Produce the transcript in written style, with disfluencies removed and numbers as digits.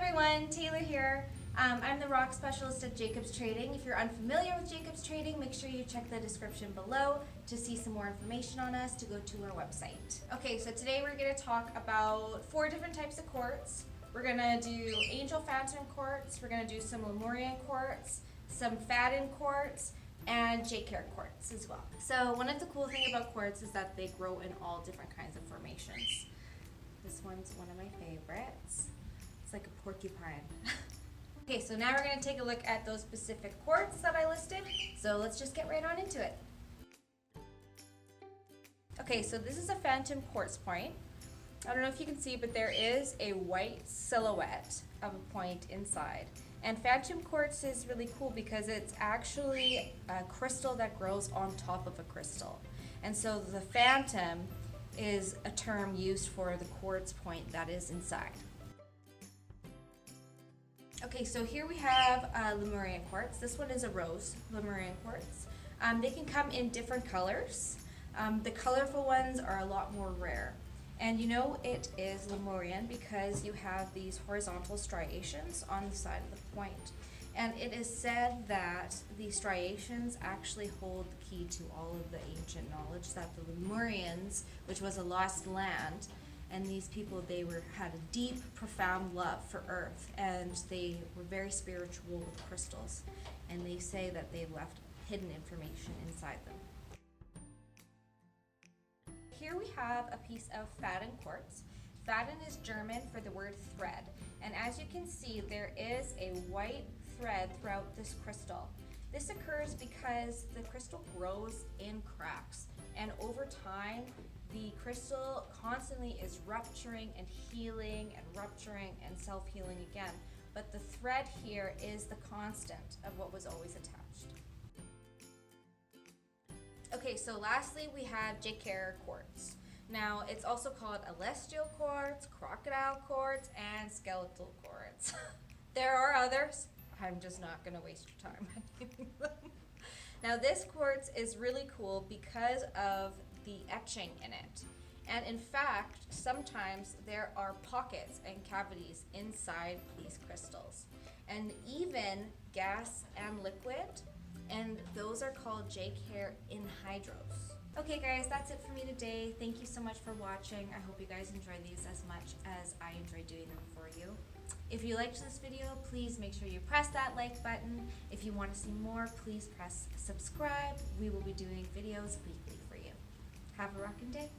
everyone, Taylor here. I'm the rock specialist at Jacobs Trading. If you're unfamiliar with Jacobs Trading, make sure you check the description below to see some more information on us, to go to our website. Okay, so today we're going to talk about 4 different types of quartz. We're going to do Angel Phantom Quartz, we're going to do some Lemurian Quartz, some Fadden Quartz, and Jade Quartz as well. So one of the cool things about quartz is that they grow in all different kinds of formations. This one's one of my favorites. It's like a porcupine. Okay, so now we're going to take a look at those specific quartz that I listed. So let's just get right on into it. Okay, so this is a Phantom Quartz point. I don't know if you can see, but there is a white silhouette of a point inside. And Phantom Quartz is really cool because it's actually a crystal that grows on top of a crystal. And so the phantom is a term used for the quartz point that is inside. Okay, so here we have Lemurian Quartz. This one is a rose Lemurian Quartz. They can come in different colors. The colorful ones are a lot more rare. And you know it is Lemurian because you have these horizontal striations on the side of the point. And it is said that these striations actually hold the key to all of the ancient knowledge that the Lemurians, which was a lost land, and these people, had a deep, profound love for Earth, and they were very spiritual with crystals. And they say that they left hidden information inside them. Here we have a piece of Fadden Quartz. Fadden is German for the word thread. And as you can see, there is a white thread throughout this crystal. This occurs because the crystal grows in cracks. And over time, the crystal constantly is rupturing and healing and rupturing and self-healing again. But the thread here is the constant of what was always attached. Okay, so lastly we have Jade Quartz. Now it's also called Elestial Quartz, Crocodile Quartz, and Skeletal Quartz. There are others. I'm just not going to waste your time naming them. Now this quartz is really cool because of the etching in it. And in fact, sometimes there are pockets and cavities inside these crystals. And even gas and liquid, and those are called Jade anhydrous. Okay guys, that's it for me today. Thank you so much for watching. I hope you guys enjoy these as much as I enjoy doing them for you. If you liked this video, please make sure you press that like button. If you want to see more, please press subscribe. We will be doing videos weekly for you. Have a rockin' day.